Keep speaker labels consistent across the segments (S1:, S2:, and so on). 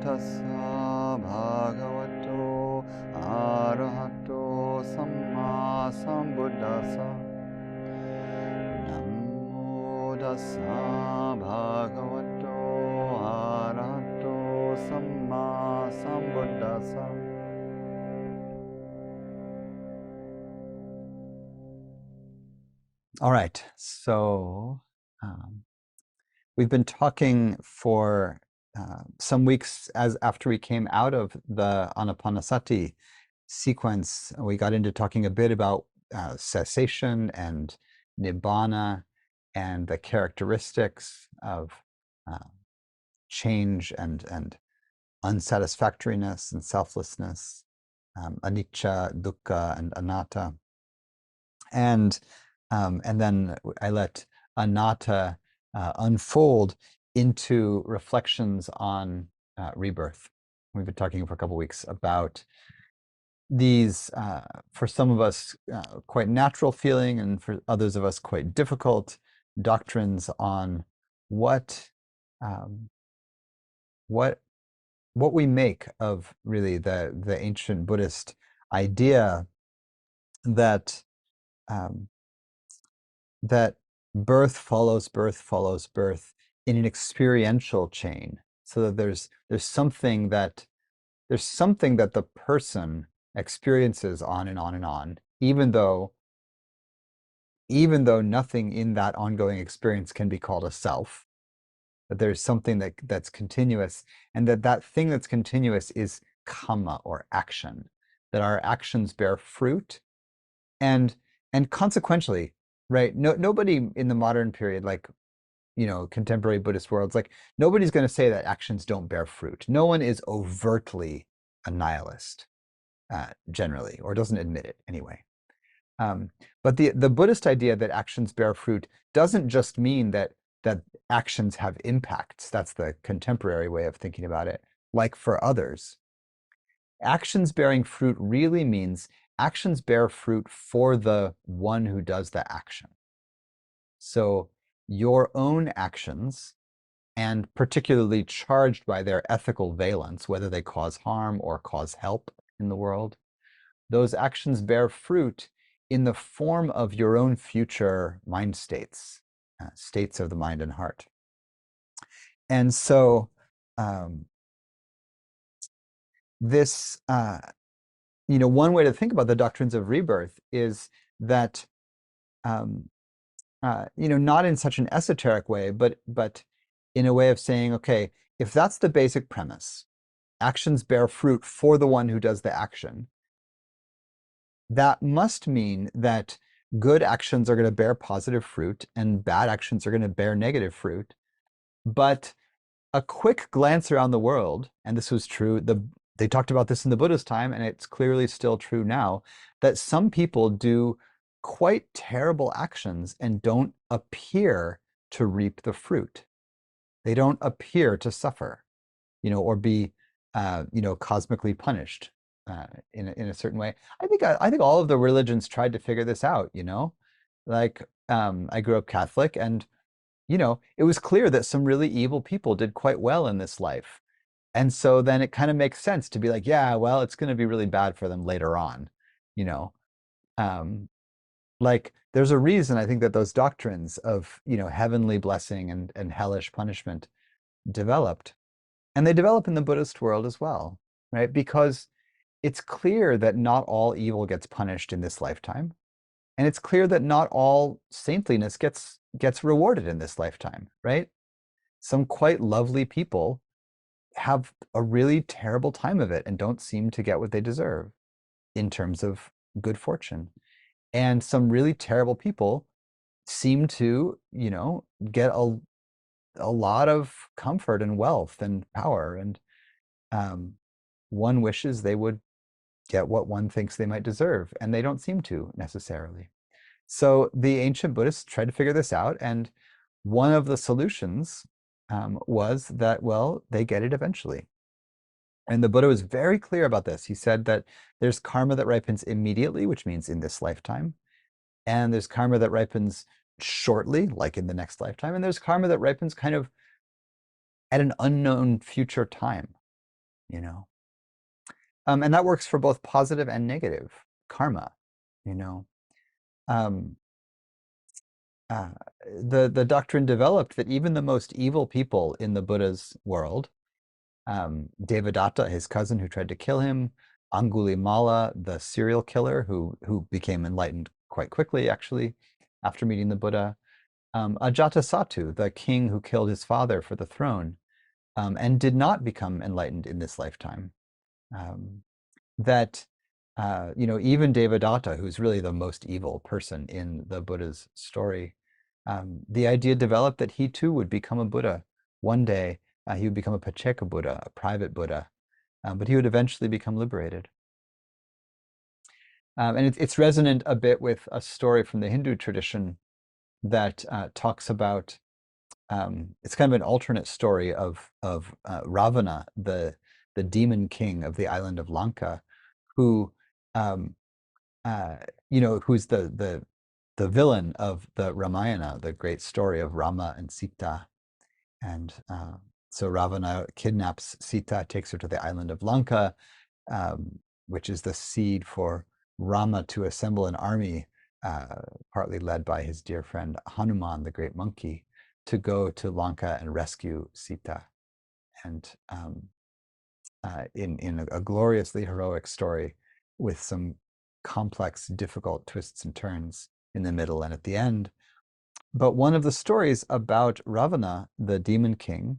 S1: tassa bhagavato arahato samma sambuddhassa. Namo tassa bhagavato arahato samma sambuddhassa. All right, so we've been talking for some weeks after we came out of the Anapanasati sequence. We got into talking a bit about cessation and nibbana and the characteristics of change and unsatisfactoriness and selflessness, anicca, dukkha, and anatta. And then I let anatta unfold into reflections on rebirth. We've been talking for a couple weeks about these, for some of us, quite natural feeling, and for others of us, quite difficult doctrines on what we make of really the ancient Buddhist idea that that birth follows birth in an experiential chain, so that there's something that the person experiences on and on and on, even though nothing in that ongoing experience can be called a self. That there's something that's continuous, and that thing that's continuous is kamma, or action, that our actions bear fruit, and consequentially, right, nobody in the modern period, like, contemporary Buddhist worlds, like, nobody's going to say that actions don't bear fruit. No one is overtly a nihilist, generally, or doesn't admit it anyway. But the Buddhist idea that actions bear fruit doesn't just mean that actions have impacts. That's the contemporary way of thinking about it. Like for others, actions bearing fruit really means actions bear fruit for the one who does the action. So your own actions, and particularly charged by their ethical valence, whether they cause harm or cause help in the world, those actions bear fruit in the form of your own future mind states, states of the mind and heart. And so this, one way to think about the doctrines of rebirth is that, not in such an esoteric way, but in a way of saying, okay, if that's the basic premise, actions bear fruit for the one who does the action, that must mean that good actions are going to bear positive fruit and bad actions are going to bear negative fruit. But a quick glance around the world, and this was true, they talked about this in the Buddhist time, and it's clearly still true now, that some people do quite terrible actions and don't appear to reap the fruit. They don't appear to suffer, or be, cosmically punished in a certain way. I think all of the religions tried to figure this out. Like, I grew up Catholic, and it was clear that some really evil people did quite well in this life. And so then it kind of makes sense to be like, yeah, well, it's going to be really bad for them later on. Like, there's a reason, I think, that those doctrines of, heavenly blessing and hellish punishment developed. And they develop in the Buddhist world as well, right? Because it's clear that not all evil gets punished in this lifetime. And it's clear that not all saintliness gets rewarded in this lifetime, right? Some quite lovely people have a really terrible time of it and don't seem to get what they deserve in terms of good fortune. And some really terrible people seem to, get a lot of comfort and wealth and power. And one wishes they would get what one thinks they might deserve, and they don't seem to necessarily. So the ancient Buddhists tried to figure this out, and one of the solutions was that, well, they get it eventually. And the Buddha was very clear about this. He said that there's karma that ripens immediately, which means in this lifetime, and there's karma that ripens shortly, like in the next lifetime, and there's karma that ripens kind of at an unknown future time. you know. And that works for both positive and negative karma, you know. Um, the doctrine developed that even the most evil people in the Buddha's world, Devadatta, his cousin who tried to kill him, Angulimala, the serial killer who became enlightened quite quickly, actually, after meeting the Buddha, Ajatasattu, the king who killed his father for the throne, and did not become enlightened in this lifetime. That you know, even Devadatta, who's really the most evil person in the Buddha's story, the idea developed that he too would become a Buddha. One day, he would become a Pacceka Buddha, a private Buddha, but he would eventually become liberated. And it's resonant a bit with a story from the Hindu tradition that talks about, it's kind of an alternate story of Ravana, the demon king of the island of Lanka, who um, you know, who's the villain of the Ramayana, the great story of Rama and Sita. And so Ravana kidnaps Sita, takes her to the island of Lanka, which is the seed for Rama to assemble an army, partly led by his dear friend Hanuman, the great monkey, to go to Lanka and rescue Sita. And in a gloriously heroic story with some complex, difficult twists and turns in the middle and at the end. But one of the stories about Ravana, the demon king,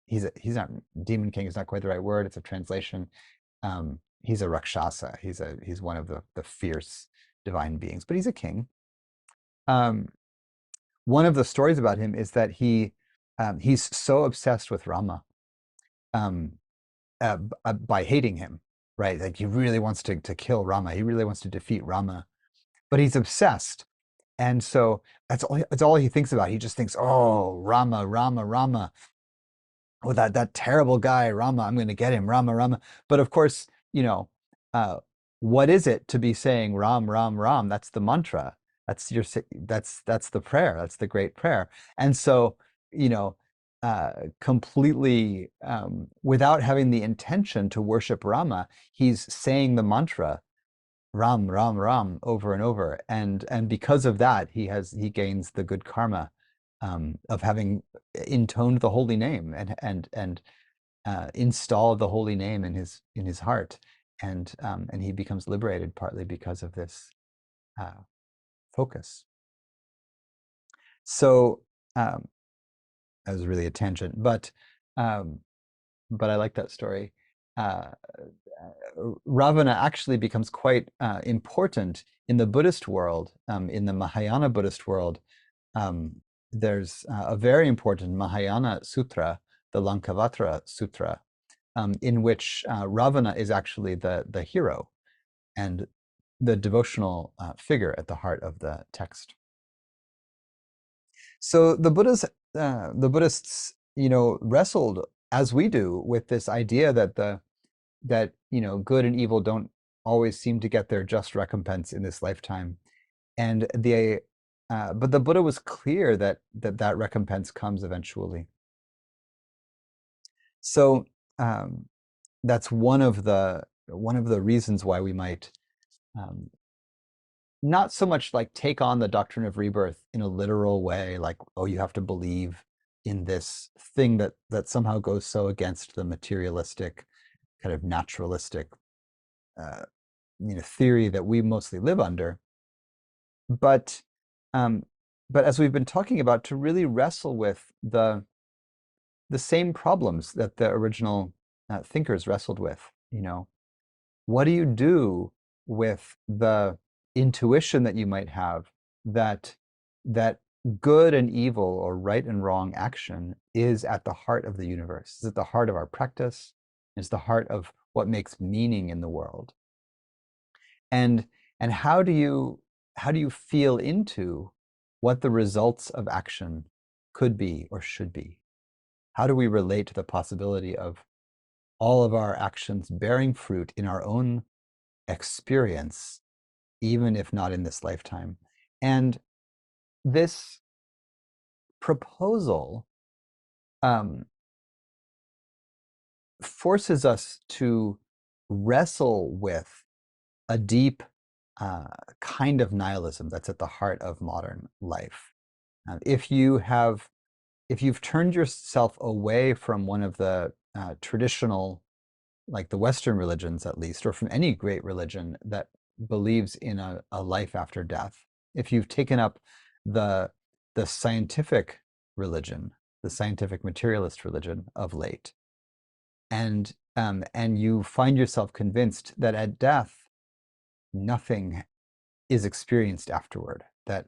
S1: he's not, demon king is not quite the right word, it's a translation. He's a Rakshasa, he's one of the fierce divine beings, but he's a king. One of the stories about him is that he's so obsessed with Rama, by hating him, right? Like he really wants to kill Rama. He really wants to defeat Rama, but he's obsessed. And so that's all he thinks about. He just thinks, oh, Rama, Rama, Rama. Oh, that terrible guy, Rama, I'm going to get him, Rama, Rama. But of course, you know, what is it to be saying Ram, Ram, Ram? That's the mantra. That's that's the prayer. That's the great prayer. And so, you know, completely without having the intention to worship Rama, he's saying the mantra Ram, Ram, Ram over and over, and because of that, he gains the good karma of having intoned the holy name and installed the holy name in his heart, and he becomes liberated partly because of this focus. So that was really a tangent, but I like that story. Ravana actually becomes quite important in the Buddhist world, in the Mahayana Buddhist world. There's a very important Mahayana sutra, the Lankavatara Sutra, in which Ravana is actually the hero and the devotional figure at the heart of the text. So the Buddhists, you know, wrestled as we do with this idea that you know, good and evil don't always seem to get their just recompense in this lifetime, and but the Buddha was clear that recompense comes eventually. So that's one of the reasons why we might not so much like take on the doctrine of rebirth in a literal way, like, oh, you have to believe in this thing that somehow goes so against the materialistic, kind of naturalistic you know, theory that we mostly live under. But as we've been talking about, to really wrestle with the same problems that the original thinkers wrestled with, you know, what do you do with the intuition that you might have that good and evil or right and wrong action is at the heart of the universe, is at the heart of our practice, is the heart of what makes meaning in the world. And how do you feel into what the results of action could be or should be? How do we relate to the possibility of all of our actions bearing fruit in our own experience, even if not in this lifetime? And this proposal forces us to wrestle with a deep kind of nihilism that's at the heart of modern life. If you've turned yourself away from one of the traditional, like the Western religions at least, or from any great religion that believes in a life after death, if you've taken up the scientific religion, the scientific materialist religion of late, and you find yourself convinced that at death nothing is experienced afterward, that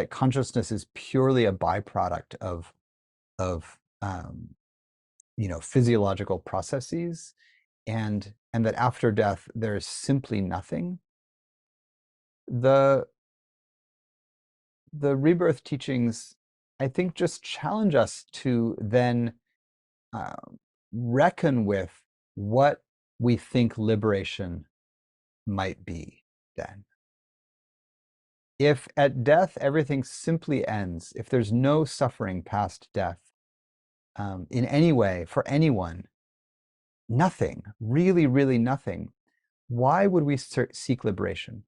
S1: consciousness is purely a byproduct of physiological processes, and that after death there is simply nothing. The rebirth teachings, I think, just challenge us to then reckon with what we think liberation might be then. If at death everything simply ends, if there's no suffering past death in any way for anyone, nothing, really, really nothing, why would we seek liberation?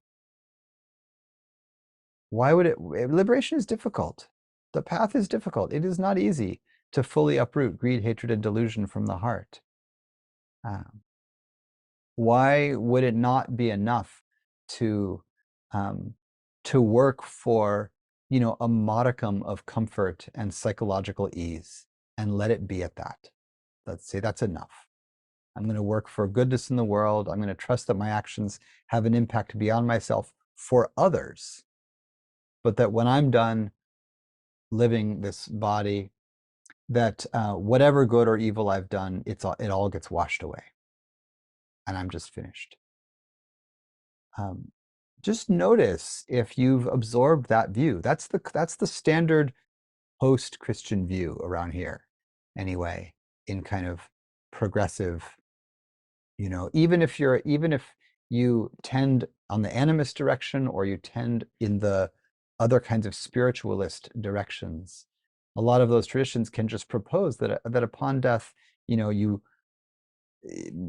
S1: Why would liberation is difficult. The path is difficult. It is not easy to fully uproot greed, hatred, and delusion from the heart. Why would it not be enough to work for, a modicum of comfort and psychological ease and let it be at that? Let's say that's enough. I'm going to work for goodness in the world. I'm going to trust that my actions have an impact beyond myself for others, but that when I'm done living this body, that whatever good or evil I've done, it all gets washed away, and I'm just finished. Just notice if you've absorbed that view. That's the standard post-Christian view around here, anyway, in kind of progressive, even if you tend on the animist direction or you tend in the other kinds of spiritualist directions, a lot of those traditions can just propose that upon death,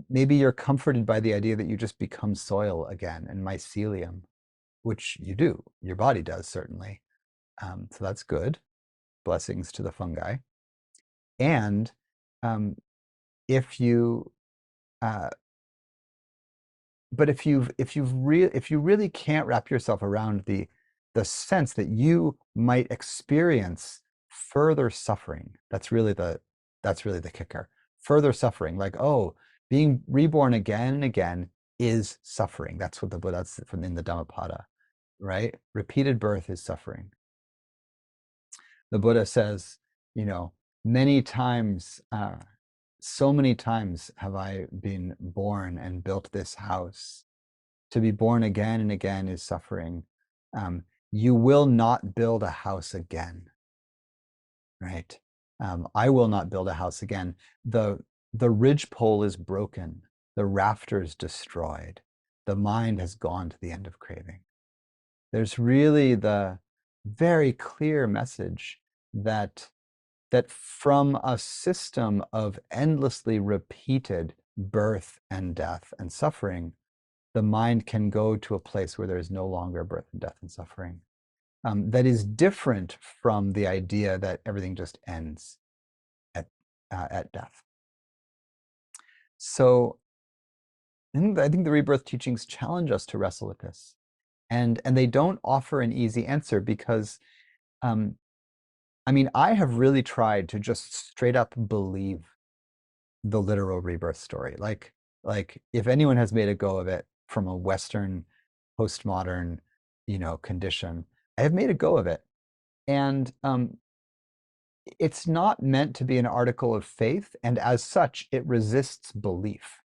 S1: maybe you're comforted by the idea that you just become soil again and mycelium, which you do. Your body does, certainly. So that's good. Blessings to the fungi. And if you but if you really can't wrap yourself around the sense that you might experience further suffering, that's really the kicker. Further suffering, like, oh, being reborn again and again is suffering. That's what that's from in the Dhammapada, right? Repeated birth is suffering. The Buddha says, many times, so many times have I been born and built this house. To be born again and again is suffering. You will not build a house again, right? I will not build a house again. The ridgepole is broken. The rafters destroyed. The mind has gone to the end of craving. There's really the very clear message that from a system of endlessly repeated birth and death and suffering, the mind can go to a place where there is no longer birth and death and suffering. That is different from the idea that everything just ends at death. So I think the rebirth teachings challenge us to wrestle with this. And they don't offer an easy answer because, I have really tried to just straight up believe the literal rebirth story. Like if anyone has made a go of it from a Western postmodern, condition, I have made a go of it. And it's not meant to be an article of faith, and as such, it resists belief.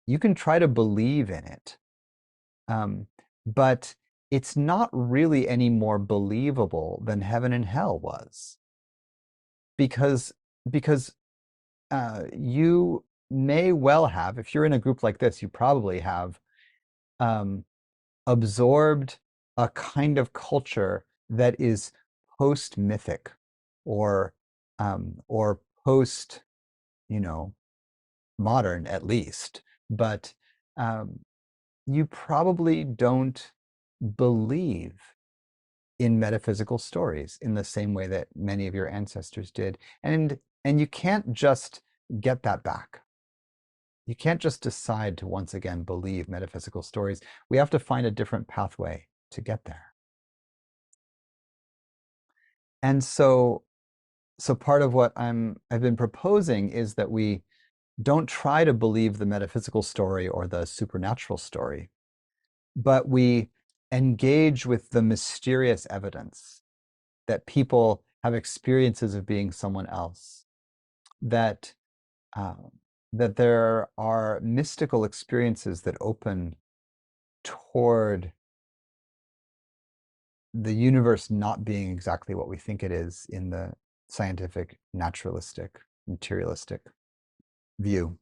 S1: You can try to believe in it, but it's not really any more believable than heaven and hell was. Because you may well have, if you're in a group like this, you probably have absorbed a kind of culture that is post-mythic or post, modern at least, but you probably don't believe in metaphysical stories in the same way that many of your ancestors did. And you can't just get that back. You can't just decide to once again believe metaphysical stories. We have to find a different pathway to get there. And so part of what I've been proposing is that we don't try to believe the metaphysical story or the supernatural story, but we engage with the mysterious evidence that people have experiences of being someone else, that that there are mystical experiences that open toward the universe not being exactly what we think it is in the scientific, naturalistic, materialistic view,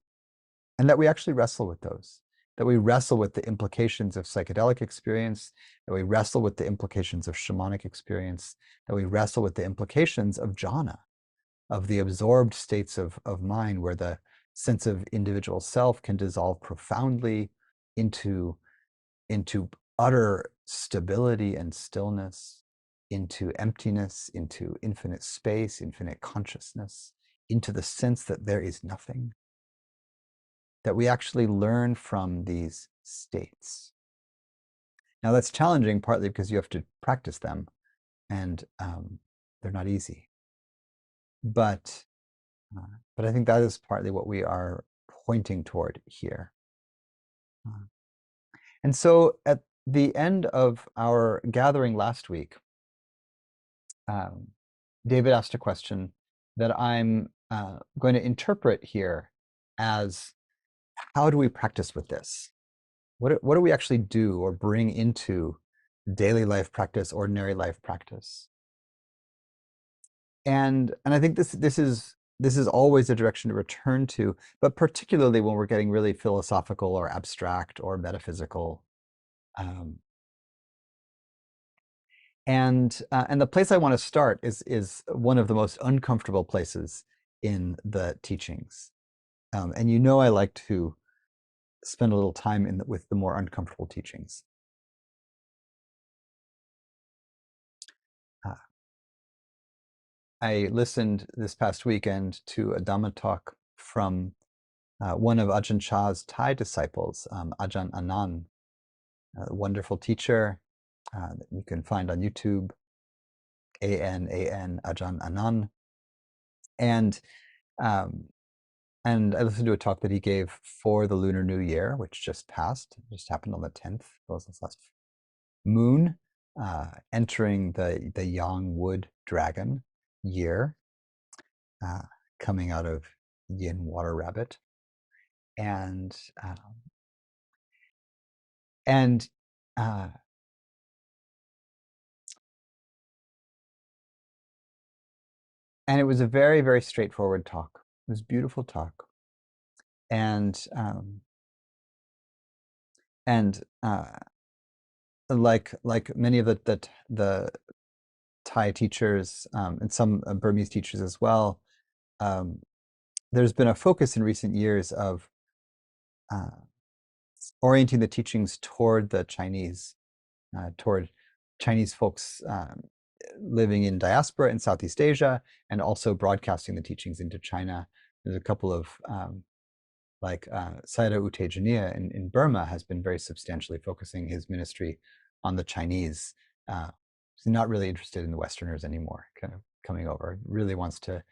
S1: and that we actually wrestle with those, that we wrestle with the implications of psychedelic experience, that we wrestle with the implications of shamanic experience, that we wrestle with the implications of jhana, of the absorbed states of mind where the sense of individual self can dissolve profoundly into utter stability and stillness, into emptiness, into infinite space, infinite consciousness, into the sense that there is nothing, that we actually learn from these states. Now that's challenging partly because you have to practice them, and they're not easy. But I think that is partly what we are pointing toward here. And so at the end of our gathering last week, David asked a question that I'm going to interpret here as, how do we practice with this? What do we actually do or bring into daily life practice, ordinary life practice? And I think this is always a direction to return to, but particularly when we're getting really philosophical or abstract or metaphysical. And the place I want to start is one of the most uncomfortable places in the teachings. And you know I like to spend a little time with the more uncomfortable teachings. I listened this past weekend to a Dhamma talk from one of Ajahn Chah's Thai disciples, Ajahn Anan, a wonderful teacher that you can find on YouTube, Anan, Ajahn Anan. And I listened to a talk that he gave for the Lunar New Year, which just passed. It just happened on the 10th. It was this last moon, entering the Yang Wood Dragon year, coming out of Yin Water Rabbit. And it was a very, very straightforward talk. It was a beautiful talk. And like many of the Thai teachers and some Burmese teachers as well, there's been a focus in recent years of orienting the teachings toward the Chinese, toward Chinese folks living in diaspora in Southeast Asia, and also broadcasting the teachings into China. There's a couple of like Sayadaw U Tejaniya in Burma has been very substantially focusing his ministry on the Chinese. He's not really interested in the Westerners anymore, kind of coming over. Really wants to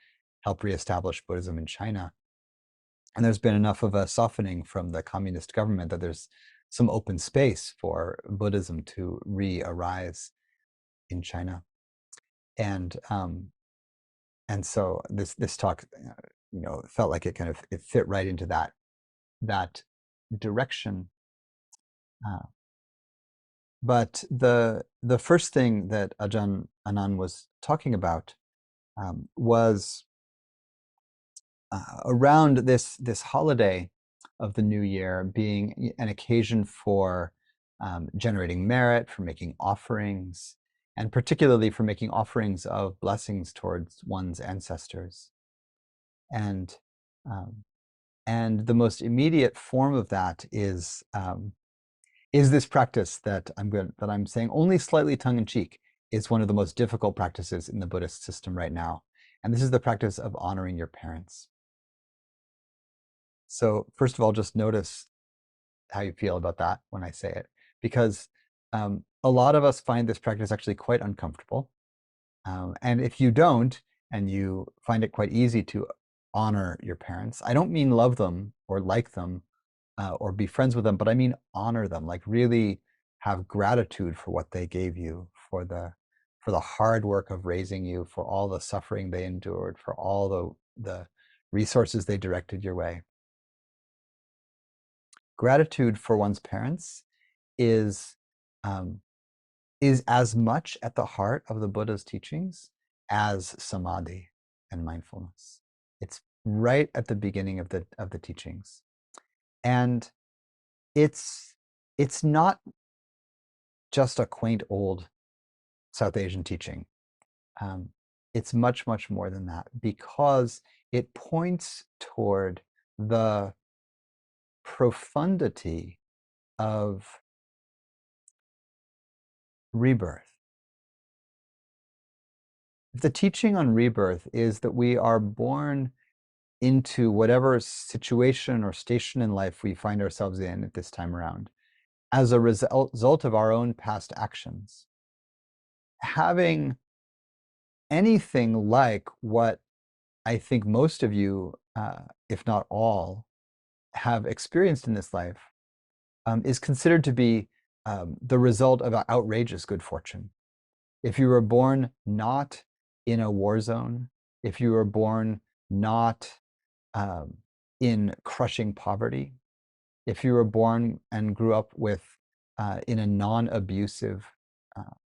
S1: help reestablish Buddhism in China. And there's been enough of a softening from the communist government that there's some open space for Buddhism to re-arise in China. And so this talk, felt like it fit right into that direction. But the first thing that Ajahn Anan was talking about was around this holiday of the new year being an occasion for generating merit, for making offerings, and particularly for making offerings of blessings towards one's ancestors. And And the most immediate form of that is this practice that I'm saying only slightly tongue-in-cheek is one of the most difficult practices in the Buddhist system right now. And this is the practice of honoring your parents. So first of all, just notice how you feel about that when I say it, because a lot of us find this practice actually quite uncomfortable. And if you don't, and you find it quite easy to honor your parents, I don't mean love them or like them or be friends with them, but I mean honor them, like really have gratitude for what they gave you, for the hard work of raising you, for all the suffering they endured, for all the resources they directed your way. Gratitude for one's parents is as much at the heart of the Buddha's teachings as samadhi and mindfulness. It's right at the beginning of the teachings. And it's not just a quaint old South Asian teaching. It's much, much more than that, because it points toward the profundity of rebirth. The teaching on rebirth is that we are born into whatever situation or station in life we find ourselves in at this time around as a result of our own past actions. Having anything like what I think most of you, if not all, have experienced in this life is considered to be the result of outrageous good fortune. If you were born not in a war zone, if you were born not in crushing poverty, if you were born and grew up with in a non-abusive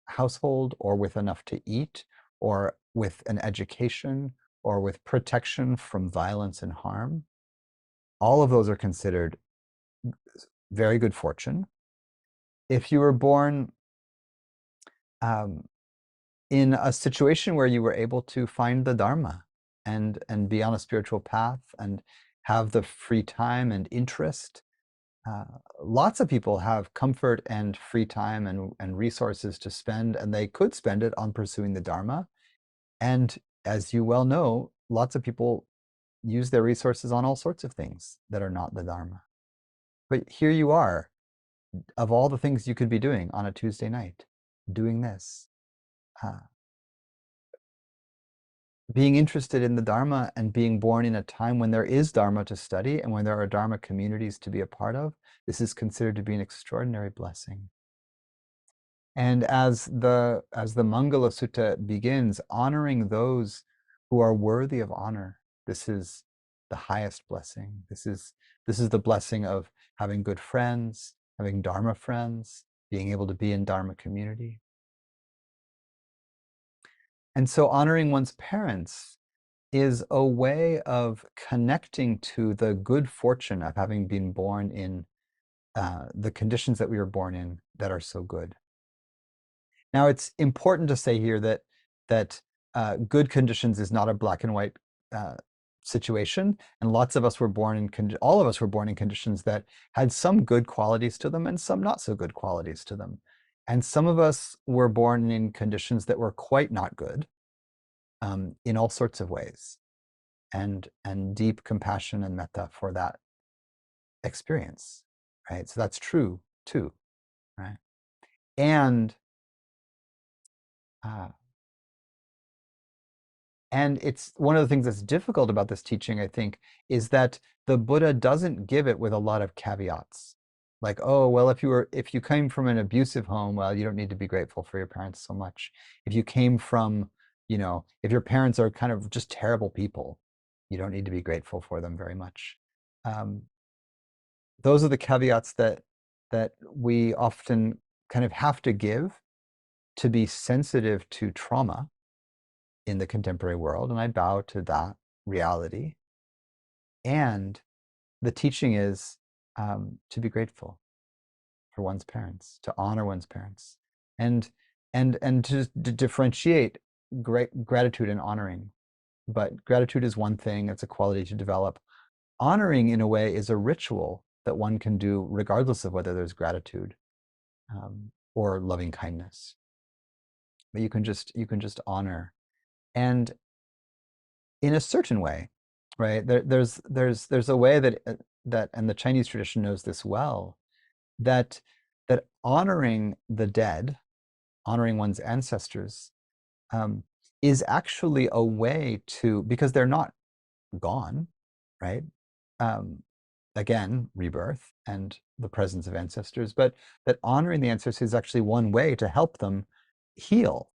S1: household, or with enough to eat, or with an education, or with protection from violence and harm, all of those are considered very good fortune. If you were born in a situation where you were able to find the Dharma and be on a spiritual path and have the free time and interest, lots of people have comfort and free time and resources to spend, and they could spend it on pursuing the Dharma. And as you well know, lots of people use their resources on all sorts of things that are not the Dharma. But here you are, of all the things you could be doing on a Tuesday night, doing this, being interested in the Dharma and being born in a time when there is Dharma to study and when there are Dharma communities to be a part of. This is considered to be an extraordinary blessing. And as the Mangala Sutta begins, honoring those who are worthy of honor, this is the highest blessing. This is the blessing of having good friends, having Dharma friends, being able to be in Dharma community. And so honoring one's parents is a way of connecting to the good fortune of having been born in the conditions that we were born in that are so good. Now, it's important to say here that good conditions is not a black and white situation, and lots of us were born in all of us were born in conditions that had some good qualities to them and some not so good qualities to them. And some of us were born in conditions that were quite not good in all sorts of ways, and deep compassion and metta for that experience, right? So that's true too, right? And it's one of the things that's difficult about this teaching, I think, is that the Buddha doesn't give it with a lot of caveats. Like, oh, well, if you came from an abusive home, well, you don't need to be grateful for your parents so much. If you came from, if your parents are kind of just terrible people, you don't need to be grateful for them very much. Those are the caveats that we often kind of have to give to be sensitive to trauma in the contemporary world, and I bow to that reality. And the teaching is to be grateful for one's parents, to honor one's parents, and to differentiate gratitude and honoring. But gratitude is one thing; it's a quality to develop. honoring, in a way, is a ritual that one can do regardless of whether there's gratitude or loving kindness. But you can just honor, and in a certain way, right? There's a way that and the Chinese tradition knows this well, that honoring the dead, honoring one's ancestors, is actually a way to, because they're not gone, right? Again, rebirth and the presence of ancestors, but that honoring the ancestors is actually one way to help them heal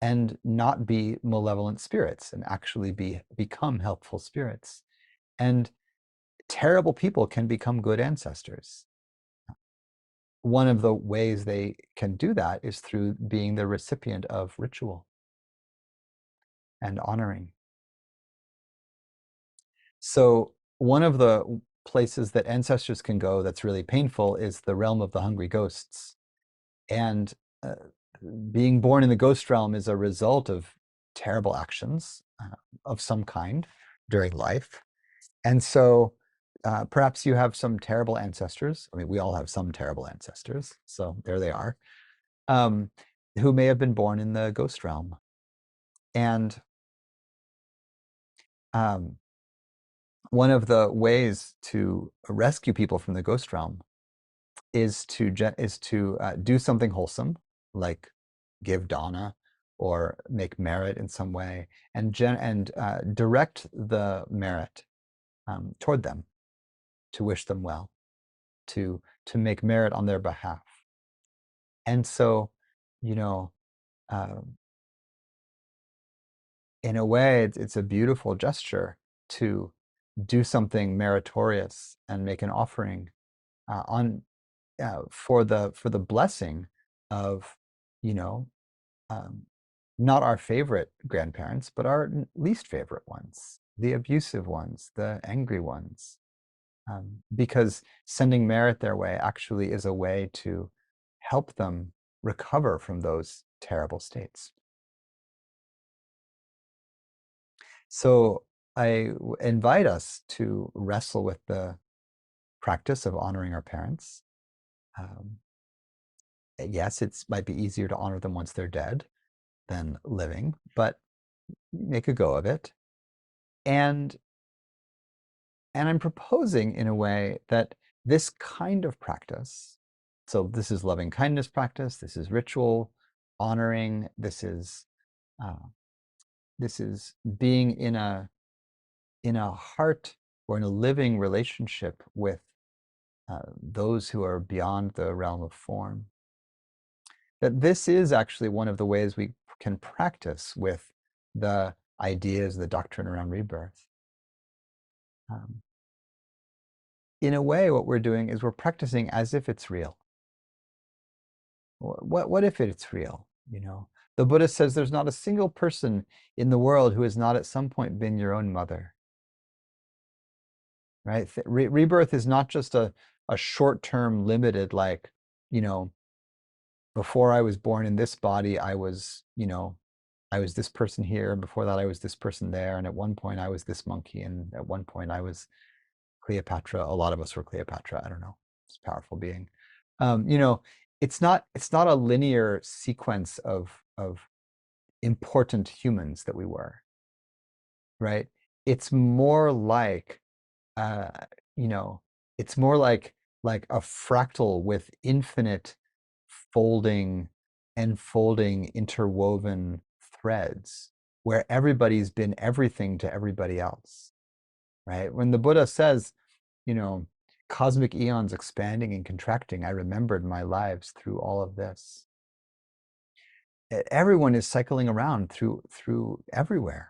S1: and not be malevolent spirits and actually become helpful spirits. And terrible people can become good ancestors. One of the ways they can do that is through being the recipient of ritual and honoring. So one of the places that ancestors can go that's really painful is the realm of the hungry ghosts. And being born in the ghost realm is a result of terrible actions of some kind during life. And so perhaps you have some terrible ancestors. I mean, we all have some terrible ancestors. So there they are, who may have been born in the ghost realm. And one of the ways to rescue people from the ghost realm is to do something wholesome, like give dana or make merit in some way, and direct the merit toward them, to wish them well, to make merit on their behalf. And so, you know, in a way, it's a beautiful gesture to do something meritorious and make an offering for the blessing of, you know, not our favorite grandparents, but our least favorite ones, the abusive ones, the angry ones, because sending merit their way actually is a way to help them recover from those terrible states. So I invite us to wrestle with the practice of honoring our parents. Yes, it might be easier to honor them once they're dead than living, but make a go of it. And I'm proposing, in a way, that this kind of practice, so this is loving kindness practice, this is ritual honoring, this is being in a heart or in a living relationship with those who are beyond the realm of form. That this is actually one of the ways we can practice with the ideas, the doctrine around rebirth. In a way, what we're doing is we're practicing as if it's real. What if it's real? You know, the Buddha says there's not a single person in the world who has not at some point been your own mother. Right? Rebirth is not just a short-term limited, like, you know, before I was born in this body, I was, you know, I was this person here, and before that I was this person there, and at one point I was this monkey, and at one point I was Cleopatra. A lot of us were Cleopatra. I don't know. It's a powerful being. You know, it's not a linear sequence of important humans that we were, right? It's more like you know, it's more like a fractal with infinite folding and folding interwoven threads, where everybody's been everything to everybody else, right? When the Buddha says, you know, cosmic eons expanding and contracting, I remembered my lives through all of this. Everyone is cycling around through everywhere.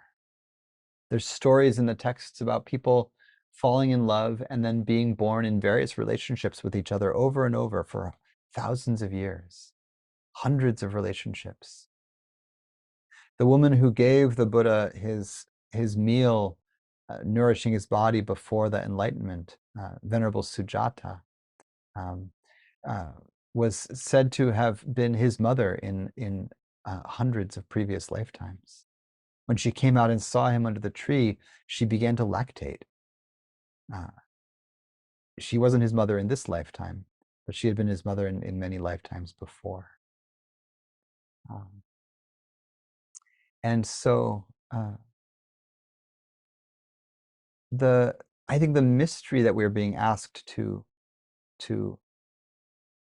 S1: There's stories in the texts about people falling in love and then being born in various relationships with each other over and over for thousands of years, hundreds of relationships. The woman who gave the Buddha his meal, nourishing his body before the enlightenment, Venerable Sujata, um, was said to have been his mother in hundreds of previous lifetimes. When she came out and saw him under the tree, she began to lactate. She wasn't his mother in this lifetime, but she had been his mother in many lifetimes before. And so I think the mystery that we're being asked to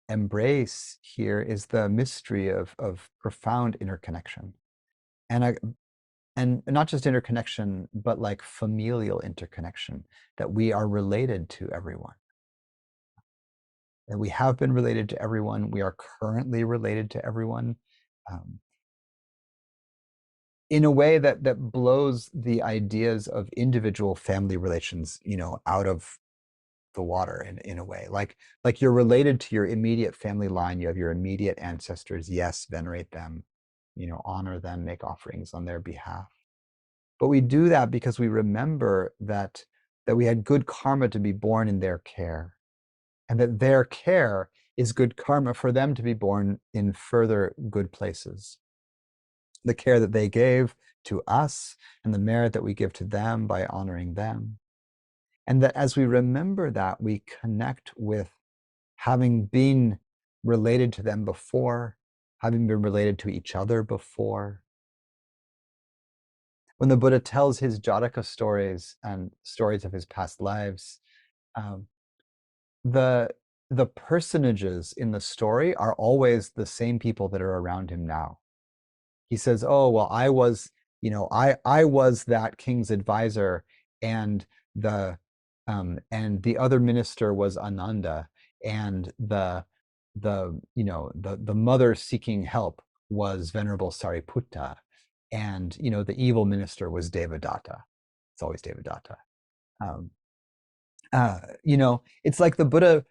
S1: embrace here is the mystery of profound interconnection, and not just interconnection, but like familial interconnection, that we are related to everyone. And we have been related to everyone. We are currently related to everyone, in a way that blows the ideas of individual family relations, out of the water in a way. Like you're related to your immediate family line. You have your immediate ancestors. Yes, venerate them, honor them, make offerings on their behalf. But we do that because we remember that we had good karma to be born in their care, and that their care is good karma for them to be born in further good places. The care that they gave to us and the merit that we give to them by honoring them. And that as we remember that, we connect with having been related to them before, having been related to each other before. When the Buddha tells his Jataka stories and stories of his past lives, the personages in the story are always the same people that are around him now. He says, "Oh, well, I was that king's advisor, and the other minister was Ananda, and the mother seeking help was Venerable Sariputta, and the evil minister was Devadatta." It's always Devadatta. It's like the Buddha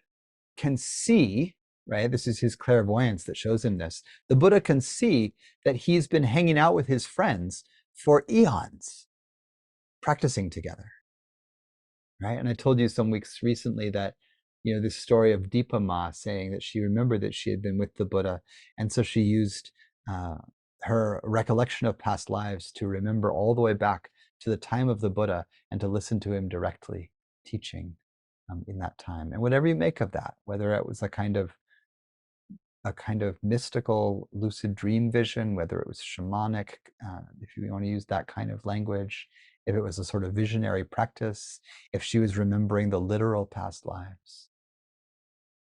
S1: can see, right? This is his clairvoyance that shows him this. The Buddha can see that he's been hanging out with his friends for eons, practicing together, right? And I told you some weeks recently that, this story of Dipa Ma saying that she remembered that she had been with the Buddha, and so she used her recollection of past lives to remember all the way back to the time of the Buddha and to listen to him directly teaching in that time. And whatever you make of that, whether it was a kind of mystical lucid dream vision, whether it was shamanic, if you want to use that kind of language, if it was a sort of visionary practice, if she was remembering the literal past lives.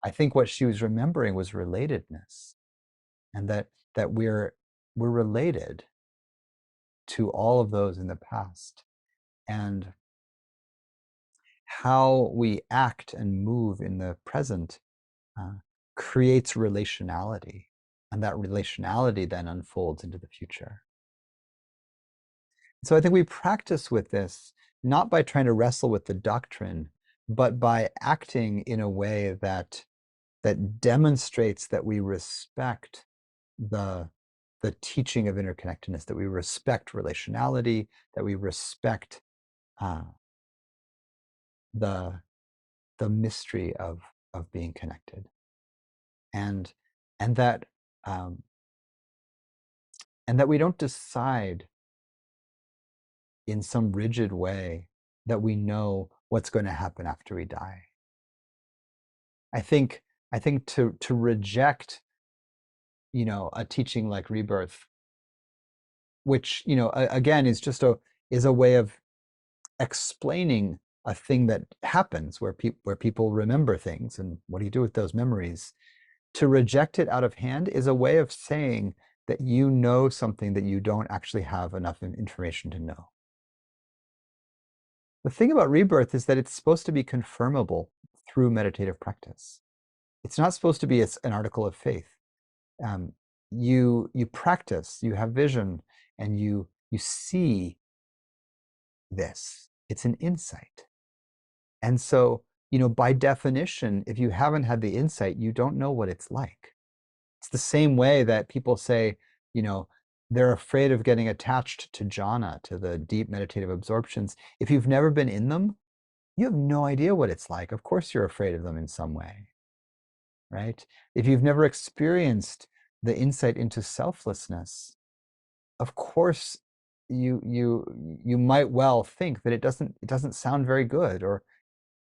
S1: I think what she was remembering was relatedness, and that we're related to all of those in the past, and how we act and move in the present creates relationality, and that relationality then unfolds into the future. So I think we practice with this not by trying to wrestle with the doctrine, but by acting in a way that demonstrates that we respect the teaching of interconnectedness, that we respect relationality, that we respect the mystery of being connected, and that we don't decide in some rigid way that we know what's going to happen after we die. I think to reject, a teaching like rebirth, which, again, is just a way of explaining a thing that happens where people remember things, and what do you do with those memories? To reject it out of hand is a way of saying that you know something that you don't actually have enough information to know. The thing about rebirth is that it's supposed to be confirmable through meditative practice. It's not supposed to be an article of faith. You practice, you have vision, and you see this. It's an insight. And so, by definition, if you haven't had the insight, you don't know what it's like. It's the same way that people say, they're afraid of getting attached to jhana, to the deep meditative absorptions. If you've never been in them, you have no idea what it's like. Of course you're afraid of them in some way, right? If you've never experienced the insight into selflessness, of course you might well think that it doesn't sound very good, or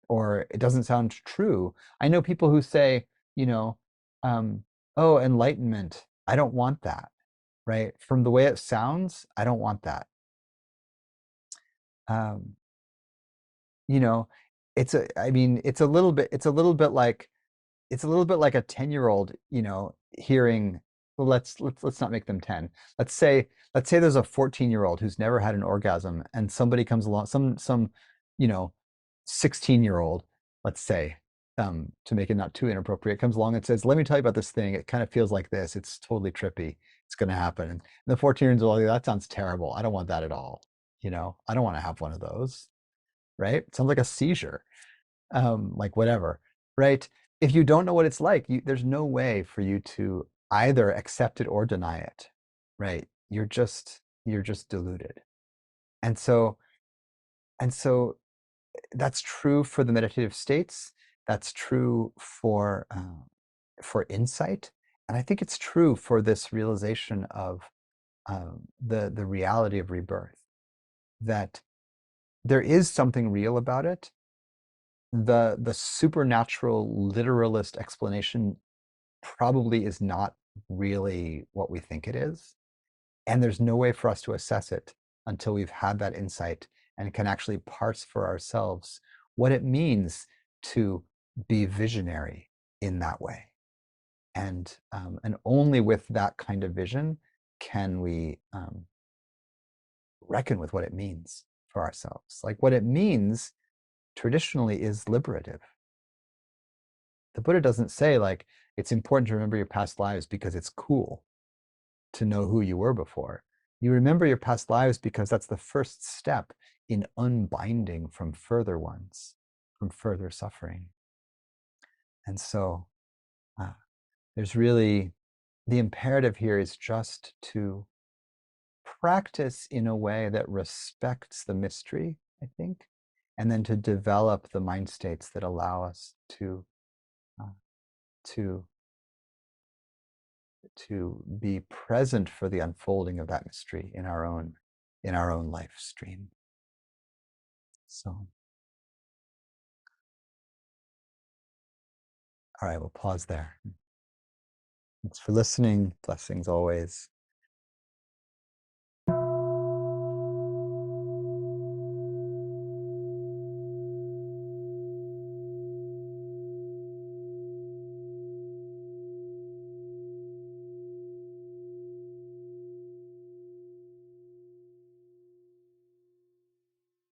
S1: or it doesn't sound true. I know people who say, you know, oh, enlightenment, I don't want that, right? From the way it sounds, I don't want that. You know, I mean, it's a little bit like a 10-year-old, hearing, well, let's not make them 10. Let's say there's a 14-year-old who's never had an orgasm, and somebody comes along, some, you know, 16-year-old, let's say, to make it not too inappropriate, comes along and says, let me tell you about this thing. It kind of feels like this. It's totally trippy. It's going to happen. And the 14-year-old, that sounds terrible. I don't want that at all. I don't want to have one of those, right? It sounds like a seizure, like whatever, right? If you don't know what it's like, there's no way for you to either accept it or deny it, right? You're just deluded. And so and so that's true for the meditative states. That's true for insight, and I think it's true for this realization of the reality of rebirth. That there is something real about it. The supernatural literalist explanation probably is not really what we think it is, and there's no way for us to assess it until we've had that insight and can actually parse for ourselves what it means to be visionary in that way. And only with that kind of vision can we reckon with what it means for ourselves. Like, what it means traditionally is liberative. The Buddha doesn't say, like, it's important to remember your past lives because it's cool to know who you were before. You remember your past lives because that's the first step in unbinding from further ones, from further suffering. And so there's really, the imperative here is just to practice in a way that respects the mystery, I think, and then to develop the mind states that allow us to uh, to to be present for the unfolding of that mystery in our own life stream. So, all right, we'll pause there. Thanks for listening. Blessings always.